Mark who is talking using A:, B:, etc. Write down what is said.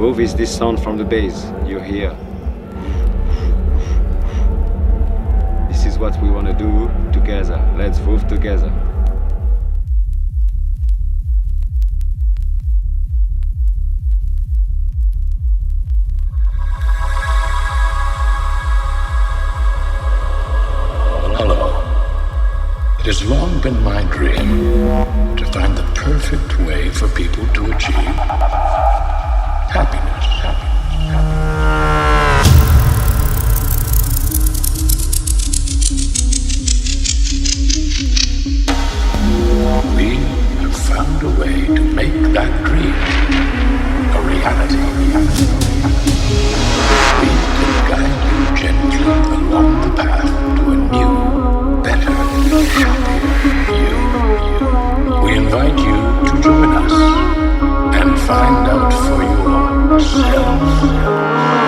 A: Groove is this sound from the bass you hear. This is what we want to do together. Let's groove together.
B: It has long been my dream to find the perfect way for people to achieve happiness. We have found a way to make that dream a reality. We can guide you gently along the path to a new, better, happier you. We invite you to join us and find out for yourself.